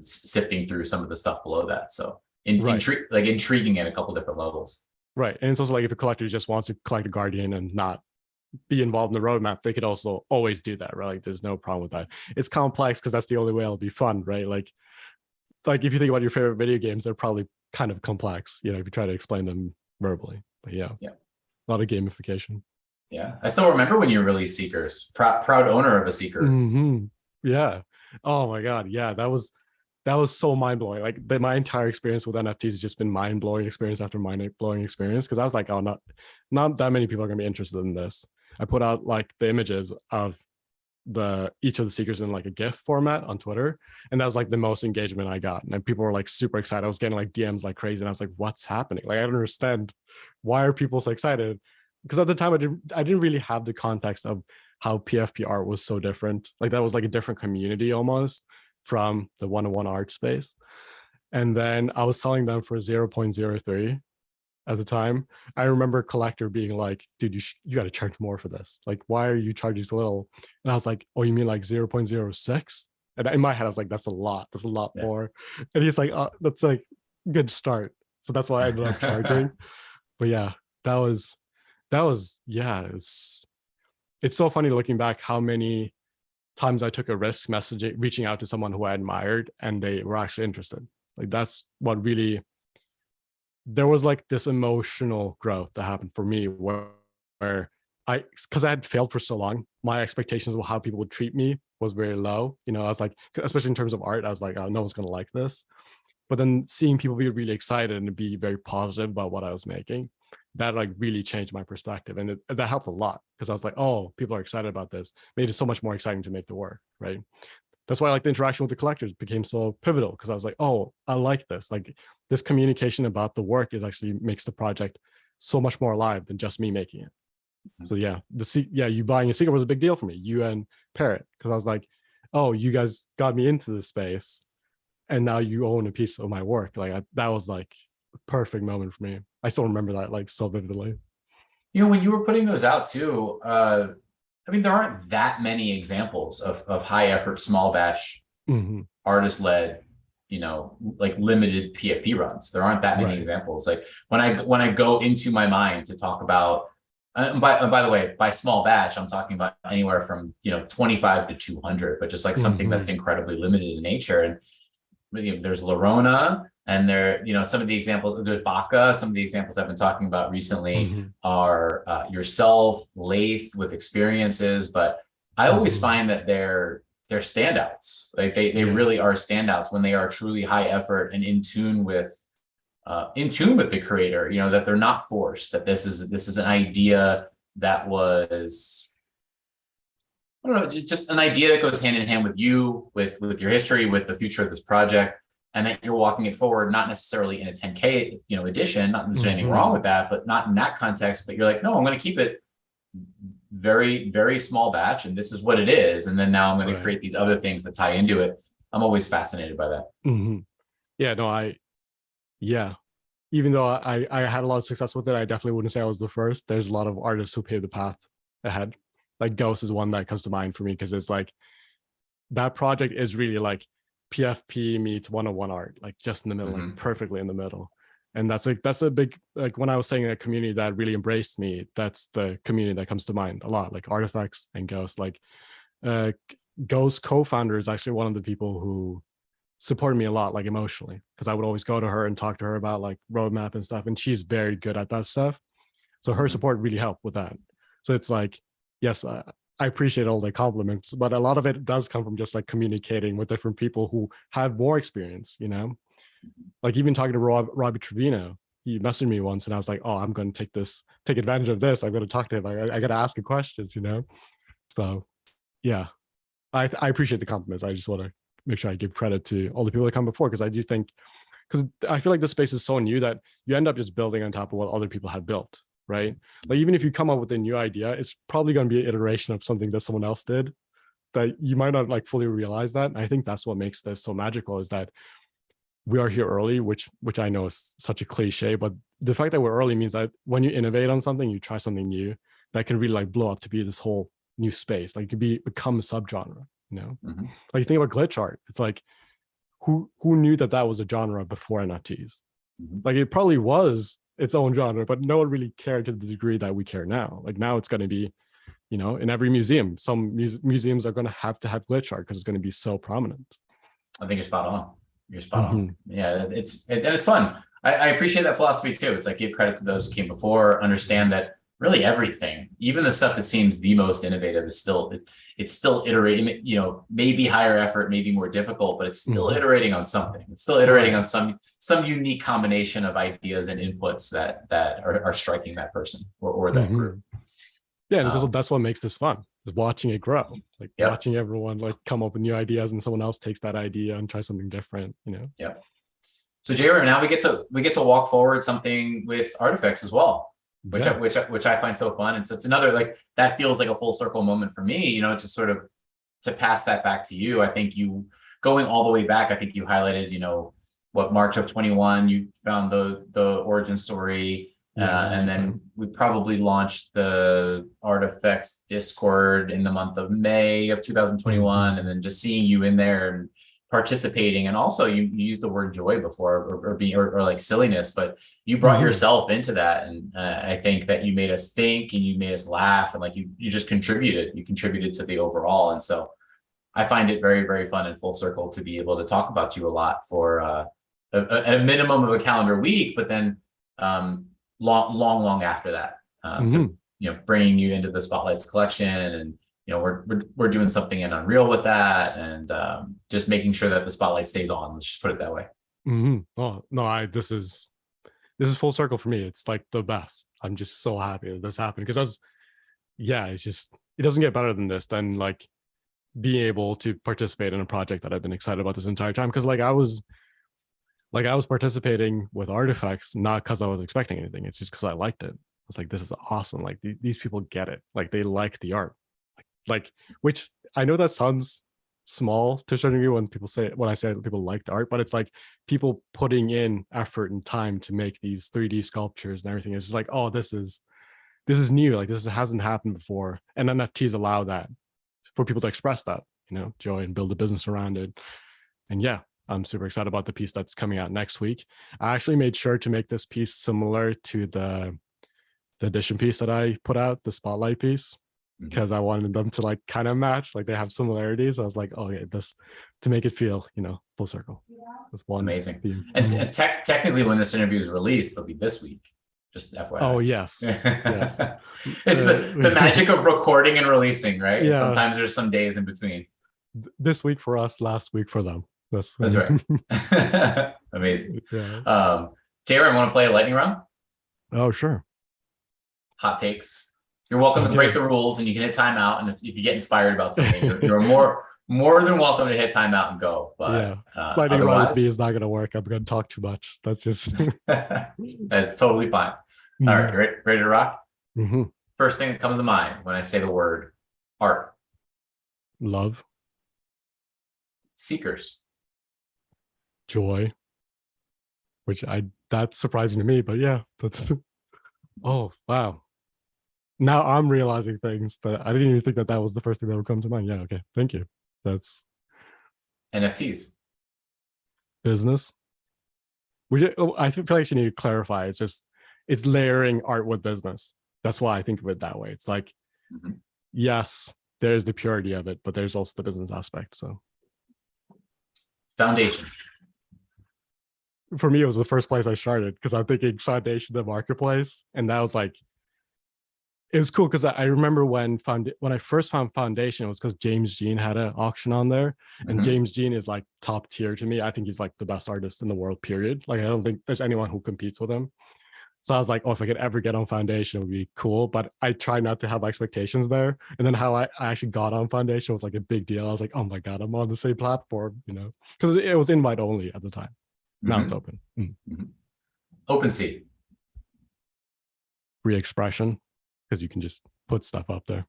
sifting through some of the stuff below that. So intriguing at a couple different levels.
Right. And it's also like if a collector just wants to collect a guardian and not be involved in the roadmap, they could also always do that, right? Like there's no problem with that. It's complex because that's the only way it'll be fun, right? Like if you think about your favorite video games, they're probably kind of complex, if you try to explain them verbally. But yeah. A lot of gamification.
Yeah. I still remember when you released Seekers, proud owner of a Seeker.
Mm-hmm. Yeah. Oh my God. Yeah. That was so mind-blowing. Like my entire experience with NFTs has just been mind-blowing experience after mind-blowing experience. Cause I was like, oh, not that many people are gonna be interested in this. I put out like the images of each of the seekers in like a GIF format on Twitter. And that was like the most engagement I got. And people were like super excited. I was getting like DMs like crazy. And I was like, what's happening? Like, I don't understand. Why are people so excited? Because at the time I didn't really have the context of how PFP art was so different. Like that was like a different community almost from the one-on-one art space. And then I was selling them for 0.03. at the time. I remember Collector being like, dude, you got to charge more for this. Like, why are you charging so little? And I was like, oh, you mean like 0.06? And in my head, I was like, that's a lot. That's a lot
Yeah.
more. And he's like, oh, that's like good start. So that's why I ended up charging. But yeah, that was yeah, it's so funny looking back how many times I took a risk messaging, reaching out to someone who I admired and they were actually interested. Like that's what really, there was like this emotional growth that happened for me where because I had failed for so long, my expectations of how people would treat me was very low. You know, I was like, especially in terms of art, I was like, oh, no one's going to like this. But then seeing people be really excited and be very positive about what I was making, that like really changed my perspective. And that helped a lot because I was like, oh, people are excited about this. Made it so much more exciting to make the work, right? That's why like the interaction with the collectors became so pivotal because I was like, oh, I like this. Like this communication about the work is actually makes the project so much more alive than just me making it. So yeah, you buying a secret was a big deal for me, you and Parrot, because I was like, oh, you guys got me into this space and now you own a piece of my work. Like that was like a perfect moment for me. I still remember that like so vividly.
You know, when you were putting those out too, I mean, there aren't that many examples of high effort, small batch, artist led, you know, like limited PFP runs. There aren't that many
Right.
examples. Like when I go into my mind to talk about, by the way, by small batch, I'm talking about anywhere from, you know, 25 to 200, but just like something that's incredibly limited in nature. And you know, there's Lorona, and there, you know, some of the examples, there's Baca. Some of the examples I've been talking about recently are yourself, Lath with experiences, but I always find that they're standouts. Like they really are standouts when they are truly high effort and in tune with the creator. You know, that they're not forced. That this is an idea that was, I don't know, just an idea that goes hand in hand with you, with your history, with the future of this project, and that you're walking it forward, not necessarily in a 10K, you know, edition. Not that there's anything wrong with that, but not in that context. But you're like, no, I'm going to keep it very, very small batch, and this is what it is. And then now I'm going to create these other things that tie into it. I'm always fascinated by that.
Yeah, no, even though I had a lot of success with it, I definitely wouldn't say I was the first. There's a lot of artists who paved the path ahead. Like Ghost is one that comes to mind for me because it's like that project is really like PFP meets 101 art, like just in the middle, like perfectly in the middle. And that's a big, like when I was saying a community that really embraced me, that's the community that comes to mind a lot, like Artifacts and Ghost. Like Ghost co-founder is actually one of the people who supported me a lot, like emotionally, because I would always go to her and talk to her about like roadmap and stuff, and she's very good at that stuff. So her support really helped with that. So it's like, yes, I appreciate all the compliments, but a lot of it does come from just like communicating with different people who have more experience, you know? Like even talking to Robbie Trevino, he messaged me once and I was like, oh, I'm going to take advantage of this. I'm going to talk to him. I got to ask him questions, you know? So yeah, I appreciate the compliments. I just want to make sure I give credit to all the people that come before, because I do think, because I feel like this space is so new that you end up just building on top of what other people have built, right? Like even if you come up with a new idea, it's probably going to be an iteration of something that someone else did that you might not like fully realize that. And I think that's what makes this so magical, is that we are here early, which I know is such a cliche, but the fact that we're early means that when you innovate on something, you try something new, that can really like blow up to be this whole new space. Like it could become a subgenre, you know? Like you think about glitch art, it's like, who knew that was a genre before NFTs? Like it probably was its own genre, but no one really cared to the degree that we care now. Like now it's going to be, you know, in every museum. Some museums are going to have glitch art because it's going to be so prominent.
I think you're spot on. You're spot on. Yeah, it's fun. I appreciate that philosophy too. It's like give credit to those who came before, understand that really everything, even the stuff that seems the most innovative, is it's still iterating, you know, maybe higher effort, maybe more difficult, but it's still iterating on something. It's still iterating on some unique combination of ideas and inputs that are striking that person or that group.
Yeah, and that's what makes this fun, is watching it grow, like watching everyone like come up with new ideas and someone else takes that idea and tries something different, you know?
Yeah. So J-Ram, now we get to walk forward something with Artifacts as well, which I find so fun. And so it's another, like, that feels like a full circle moment for me, you know, to sort of to pass that back to you. I think you going all the way back, I think you highlighted, you know, what March of 21, you found the origin story.
Yeah,
And then we probably launched the Artifacts Discord in the month of May of 2021, and then just seeing you in there and participating. And also you used the word joy before, or like silliness, but you brought yourself into that. And I think that you made us think and you made us laugh, and like you just contributed to the overall. And so I find it very, very fun and full circle to be able to talk about you a lot for a minimum of a calendar week, but then long after that, to, bringing you into the Spotlights collection, and we're doing something in Unreal with that, and just making sure that the Spotlight stays on. Let's just put it that way.
Oh no, this is full circle for me. It's like the best. I'm just so happy that this happened, because it's just, it doesn't get better than this, than like being able to participate in a project that I've been excited about this entire time. Because I was participating with Artifacts not because I was expecting anything. It's just because I liked it. It's like, this is awesome. Like these people get it. Like they like the art. Like, which I know that sounds small to a certain degree when I say that people like the art, but it's like people putting in effort and time to make these 3D sculptures and everything. It's just like, oh, this is new. Like this hasn't happened before. And NFTs allow that for people to express that, joy, and build a business around it. And yeah, I'm super excited about the piece that's coming out next week. I actually made sure to make this piece similar to the edition piece that I put out, the Spotlight piece, because I wanted them to like kind of match, like they have similarities. I was like, oh yeah, this, to make it feel, full circle. That's one
amazing
theme.
And technically, when this interview is released, it'll be this week. Just FYI.
Oh yes, yes.
It's the magic of recording and releasing, right?
Yeah.
Sometimes there's some days in between.
This week for us, last week for them. That's
right. Amazing.
Yeah.
Taylor, want to play a lightning round?
Oh sure.
Hot takes. You're welcome to break the rules, and you can hit timeout. And if you get inspired about something, you're more than welcome to hit timeout and go. But
lightning round with me is not going to work. I'm going to talk too much. That's just
that's totally fine. All right, ready to rock? First thing that comes to mind when I say the word art.
Love.
Seekers.
Joy. Which that's surprising to me, but yeah, that's oh wow. Now I'm realizing things that I didn't even think that was the first thing that would come to mind. Yeah, okay. Thank you. That's
NFTs.
Business. Which I feel like you need to clarify. It's layering art with business. That's why I think of it that way. It's like, yes, there's the purity of it, but there's also the business aspect. So
foundation.
For me, it was the first place I started, because I'm thinking foundation, the marketplace. And that was like, it was cool because I remember when I first found foundation, it was because James Jean had an auction on there. And James Jean is like top tier to me. I think he's like the best artist in the world, period. Like I don't think there's anyone who competes with him. So I was like, oh, if I could ever get on foundation, it would be cool. But I try not to have expectations there. And then how I actually got on foundation was like a big deal. I was like, oh my God, I'm on the same platform, because it was invite only at the time. Now it's open.
OpenSea.
Free expression, because you can just put stuff up there.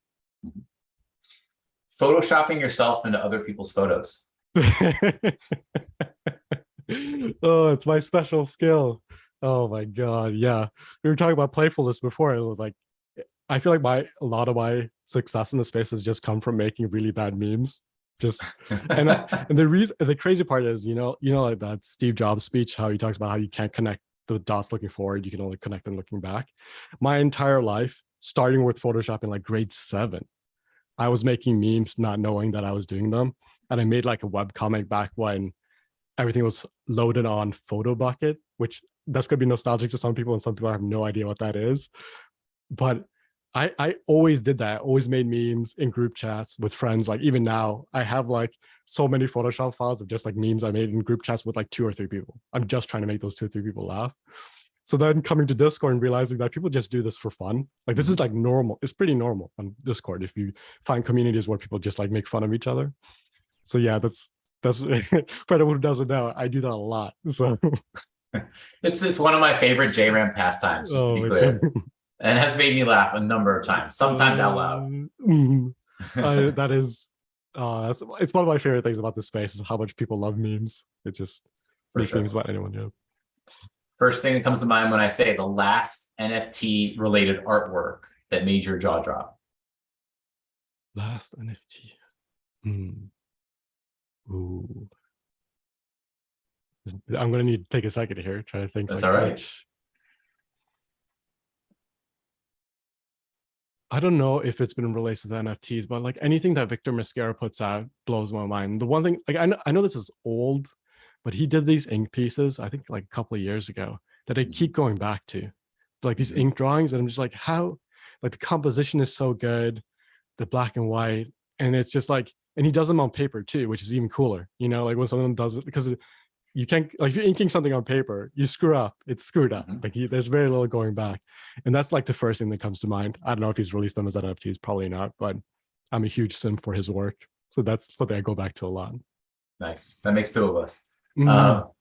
Photoshopping yourself into other people's photos.
Oh, it's my special skill. Oh my God. Yeah. We were talking about playfulness before. It was like, I feel like a lot of my success in the space has just come from making really bad memes. And the crazy part is, like that Steve Jobs speech, how he talks about how you can't connect the dots looking forward, you can only connect them looking back. My entire life, starting with Photoshop in like grade 7, I was making memes not knowing that I was doing them. And I made like a webcomic back when everything was loaded on PhotoBucket, which that's going to be nostalgic to some people, and some people have no idea what that is. But I always did that. I always made memes in group chats with friends. Like even now, I have like so many Photoshop files of just like memes I made in group chats with like 2 or 3 people. I'm just trying to make those 2 or 3 people laugh. So then coming to Discord and realizing that people just do this for fun. Like this is like normal. It's pretty normal on Discord if you find communities where people just like make fun of each other. So yeah, that's for anyone who doesn't know, I do that a lot. So
it's one of my favorite JRAM pastimes, just to be clear. And has made me laugh a number of times, sometimes out loud.
That is it's one of my favorite things about this space is how much people love memes. It just makes memes about anyone. Yeah.
First thing that comes to mind when I say the last NFT related artwork that made your jaw drop.
Last NFT. Hmm. Ooh. I'm gonna need to take a second here, try to think.
That's
like
all right.
which. I don't know if it's been released as NFTs, but like anything that Victor Mascara puts out blows my mind. The one thing, like I know this is old, but he did these ink pieces, I think like a couple of years ago, that I keep going back to. Like these
Mhm.
ink drawings, and I'm just like, how, like the composition is so good, the black and white, and it's just like, and he does them on paper too, which is even cooler, you know, like when someone does it, because you can't, like if you're inking something on paper, you screw up, it's screwed up.
Mhm.
Like there's very little going back. And that's like the first thing that comes to mind. I don't know if he's released them as NFTs, probably not, but I'm a huge sim for his work. So that's something I go back to a lot.
Nice. That makes two of us.
Mhm.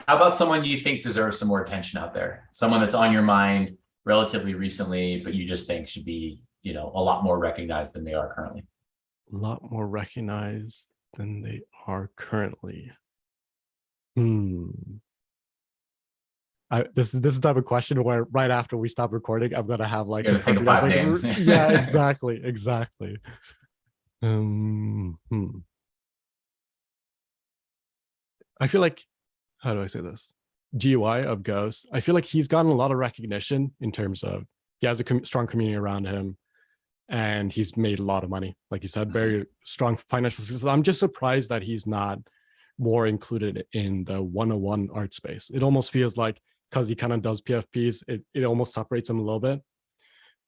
How about someone you think deserves some more attention out there? Someone that's on your mind relatively recently, but you just think should be, you know, a lot more recognized than they are currently.
A lot more recognized than they are currently. This is the type of question where right after we stop recording, I'm gonna have like
You're
in
gonna think
front
of
of me, I was
5
like,
names.
yeah, exactly. Um, hmm. I feel like, how do I say this? GUI of Ghost, I feel like he's gotten a lot of recognition in terms of he has a strong community around him, and he's made a lot of money. Like you said, very strong financial success. I'm just surprised that he's not more included in the 101 art space. It almost feels like because he kind of does PFPs, it almost separates him a little bit.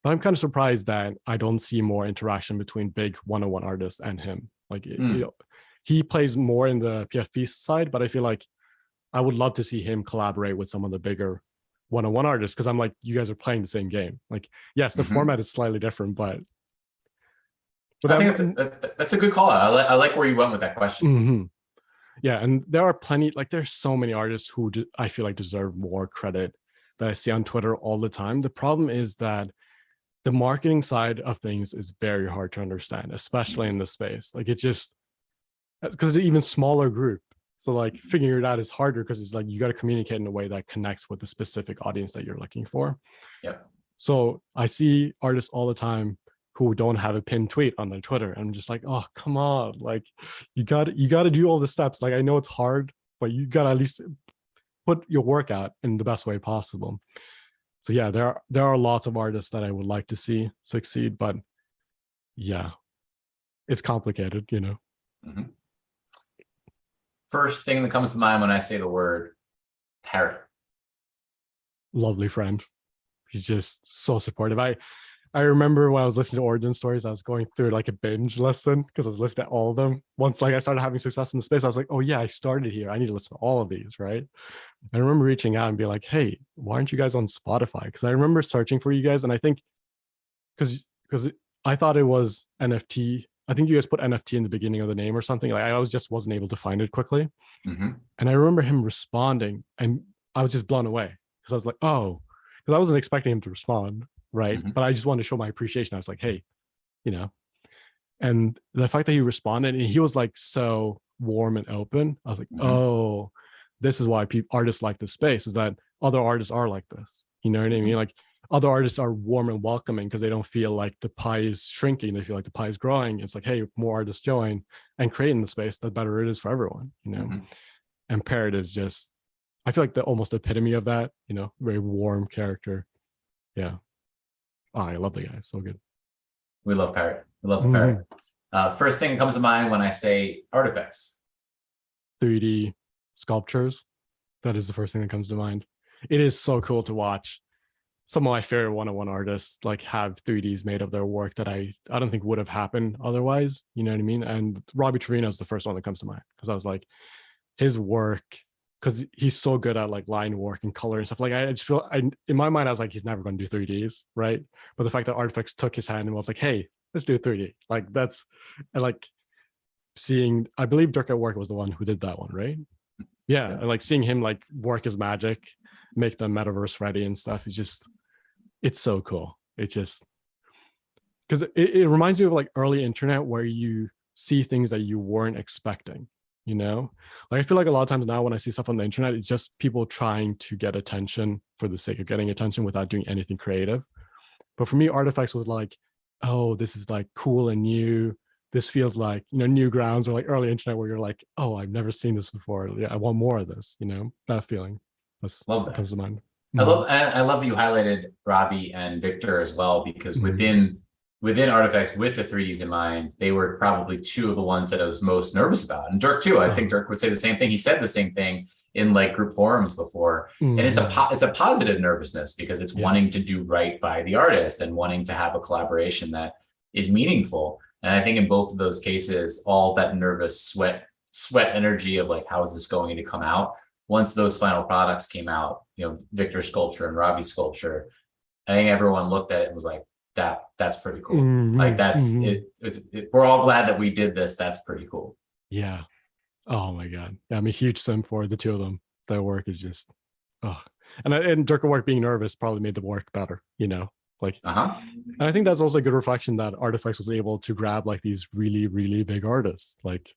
But I'm kind of surprised that I don't see more interaction between big 101 artists and him. Like he plays more in the PFP side, but I feel like I would love to see him collaborate with some of the bigger 101 artists, because I'm like, you guys are playing the same game. Like, yes, the format is slightly different, but
I think that's a good call out. I like where you went with that question.
Yeah, and there are plenty, like there's so many artists who I feel like deserve more credit that I see on Twitter all the time. The problem is that the marketing side of things is very hard to understand, especially in this space. Like it's just because it's an even smaller group. So like figuring it out is harder because it's like you got to communicate in a way that connects with the specific audience that you're looking for.
Yep.
So I see artists all the time who don't have a pinned tweet on their Twitter. And I'm just like, oh, come on. Like you got to do all the steps. Like I know it's hard, but you got to at least put your work out in the best way possible. So yeah, there are lots of artists that I would like to see succeed, but yeah, it's complicated, you know.
First thing that comes to mind when I say the word Parrot.
Lovely friend. He's just so supportive. I remember when I was listening to origin stories, I was going through like a binge lesson because I was listening to all of them. Once like I started having success in the space, I was like, oh yeah, I started here. I need to listen to all of these, right? I remember reaching out and being like, hey, why aren't you guys on Spotify? Because I remember searching for you guys, and I think because I thought it was NFT. I think you guys put NFT in the beginning of the name or something. Like I wasn't able to find it quickly. And I remember him responding, and I was just blown away because I was like, oh, because I wasn't expecting him to respond, right? But I just wanted to show my appreciation. I was like, hey, you know, and the fact that he responded and he was like so warm and open, I was like, oh, this is why artists like this space, is that other artists are like this. You know what I mean? Like other artists are warm and welcoming because they don't feel like the pie is shrinking. They feel like the pie is growing. It's like, hey, more artists join and create in the space, the better it is for everyone, you know? And Parrot is just, I feel like the almost epitome of that, you know, very warm character. Yeah. Oh, I love the guy. It's so good.
We love Parrot. We love the Parrot. First thing that comes to mind when I say artifacts.
3D sculptures. That is the first thing that comes to mind. It is so cool to watch some of my favorite 101 artists like have 3Ds made of their work that I don't think would have happened otherwise. You know what I mean? And Robbie Trevino is the first one that comes to mind because I was like, his work, because he's so good at like line work and color and stuff. Like I just feel, in my mind, I was like, he's never going to do 3Ds, right? But the fact that Artifacts took his hand and was like, hey, let's do 3D. Like that's, and like seeing, I believe Dirk at Work was the one who did that one, right? Yeah, and like seeing him like work his magic, make the metaverse ready and stuff is just, it's so cool. It just, because it reminds me of like early internet where you see things that you weren't expecting. you know? Like I feel like a lot of times now when I see stuff on the internet, it's just people trying to get attention for the sake of getting attention without doing anything creative. But for me, Artifacts was like, oh, this is like cool and new. This feels like, you know, new grounds, or like early internet where you're like, oh, I've never seen this before. Yeah, I want more of this, you know, that feeling. That's
Love
what
that.
comes to mind.
I love that you highlighted Robbie and Victor as well, because within Artifacts with the 3Ds in mind, they were probably two of the ones that I was most nervous about. And Dirk too. I think Dirk would say the same thing. He said the same thing in like group forums before. And it's a positive nervousness because it's wanting to do right by the artist and wanting to have a collaboration that is meaningful. And I think in both of those cases, all that nervous sweat energy of like, how is this going to come out? Once those final products came out, you know, Victor's sculpture and Robbie's sculpture, I think everyone looked at it and was like, that's pretty cool. Like that's it, we're all glad that we did this. That's pretty cool.
Yeah. Oh my God. Yeah, I'm a huge sim for the two of them. Their work is just, oh. And Dirk work being nervous probably made the work better, you know? Like, and I think that's also a good reflection that Artifacts was able to grab like these really, really big artists. Like,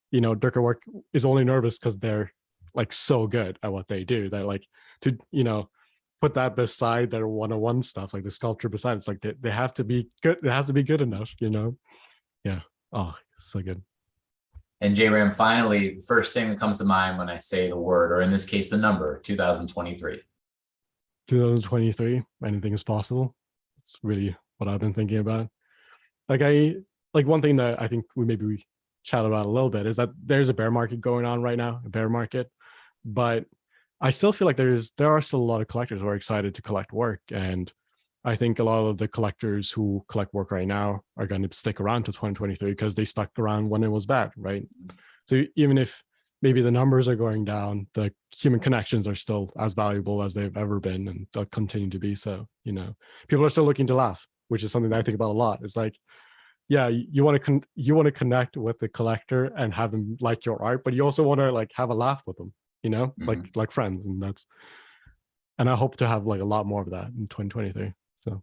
you know, Dirk work is only nervous because they're like so good at what they do that like to, you know, put that beside their one-on-one stuff, like the sculpture beside, it's like they have to be good. It has to be good enough, you know? Yeah. Oh, so good.
And JRAM, finally, first thing that comes to mind when I say the word, or in this case, the number 2023.
2023, anything is possible. It's really what I've been thinking about. Like one thing that I think we chat about a little bit is that there's a bear market going on right now, a bear market, but I still feel like there are still a lot of collectors who are excited to collect work. And I think a lot of the collectors who collect work right now are going to stick around to 2023 because they stuck around when it was bad, right? So even if maybe the numbers are going down, the human connections are still as valuable as they've ever been, and they'll continue to be so, you know. People are still looking to laugh, which is something that I think about a lot. It's like, yeah, you want to connect with the collector and have them like your art, but you also want to like have a laugh with them, you know, like friends. And I hope to have like a lot more of that in 2023. So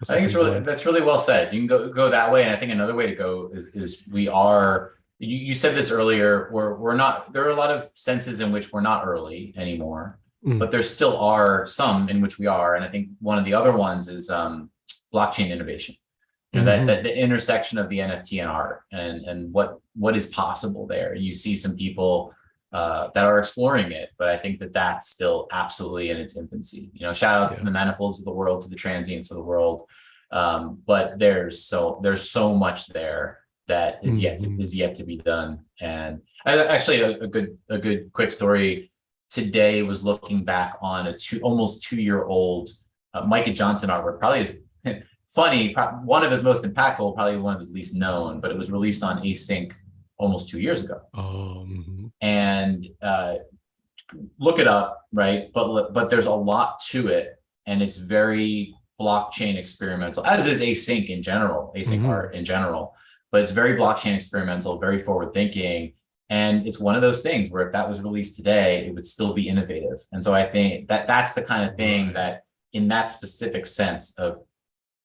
I think that's really well said. You can go that way. And I think another way to go is we are, you said this earlier, we're not, there are a lot of senses in which we're not early anymore, but there still are some in which we are. And I think one of the other ones is blockchain innovation. You know, that the intersection of the NFT and art and what is possible there. You see some people that are exploring it, but I think that's still absolutely in its infancy. You know, shout outs to the Manifolds of the world, to the Transients of the world, but there's so much there that is yet to be done. And actually, a good quick story today was looking back on almost 2-year-old Micah Johnson artwork. Probably is funny, one of his most impactful, probably one of his least known, but it was released on Async almost 2 years ago. And look it up, right? But there's a lot to it, and it's very blockchain experimental, as is Async in general, Async art in general. But it's very blockchain experimental, very forward thinking, and it's one of those things where if that was released today, it would still be innovative. And so I think that's the kind of thing that, in that specific sense of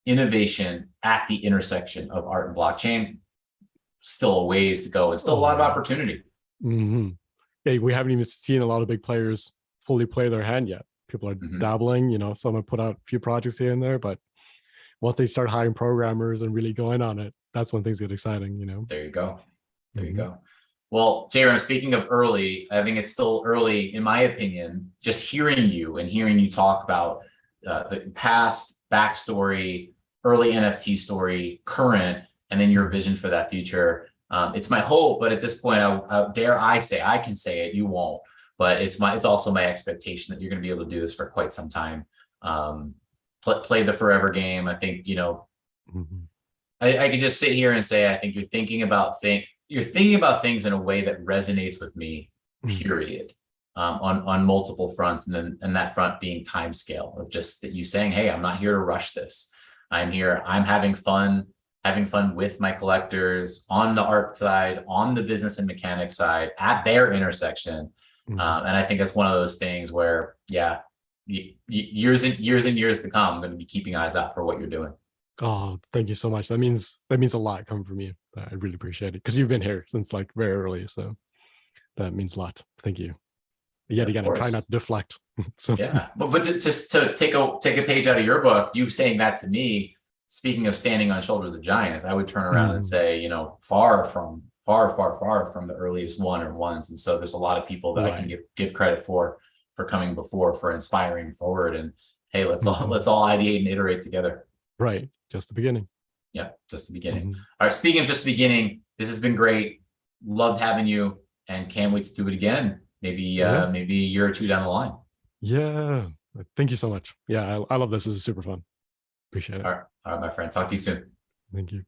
innovation at the intersection of art and blockchain, still a ways to go and still a lot of opportunity.
Yeah, we haven't even seen a lot of big players fully play their hand yet. People are dabbling, you know, some have put out a few projects here and there, but once they start hiring programmers and really going on it, that's when things get exciting, you know.
There you go. There you go. Well, Jaron, speaking of early, I think it's still early, in my opinion, just hearing you talk about the past, backstory, early NFT story, current, and then your vision for that future. It's my hope, but at this point, I can say it, you won't, but it's also my expectation that you're going to be able to do this for quite some time. Play the forever game. I think, you know, I could just sit here and say, I think you're thinking about things in a way that resonates with me, period. On multiple fronts, and that front being time scale of just that you saying, hey, I'm not here to rush this. I'm having fun with my collectors on the art side, on the business and mechanics side, at their intersection. And I think it's one of those things where, years and years to come, I'm going to be keeping eyes out for what you're doing.
Oh, thank you so much. That means a lot coming from you. I really appreciate it because you've been here since like very early. So that means a lot. Thank you. Yet
Of
again, I'm trying
course.
not to deflect. So
Yeah, but just to take a page out of your book, you saying that to me, speaking of standing on shoulders of giants, I would turn around and
Mhm.
say, you know, far from the earliest ones. And so there's a lot of people that I can
Right.
give credit for coming before, for inspiring forward. And hey,
Mhm.
let's all ideate and iterate together.
Right. Just the beginning.
Yeah, just the beginning.
Mhm.
All right, speaking of just the beginning, this has been great. Loved having you, and can't wait to do it again.
Yeah.
Maybe a year or two down the line.
Yeah. Thank you so much. Yeah, I love this. This is super fun. Appreciate it.
All right, my friend. Talk to you soon.
Thank you.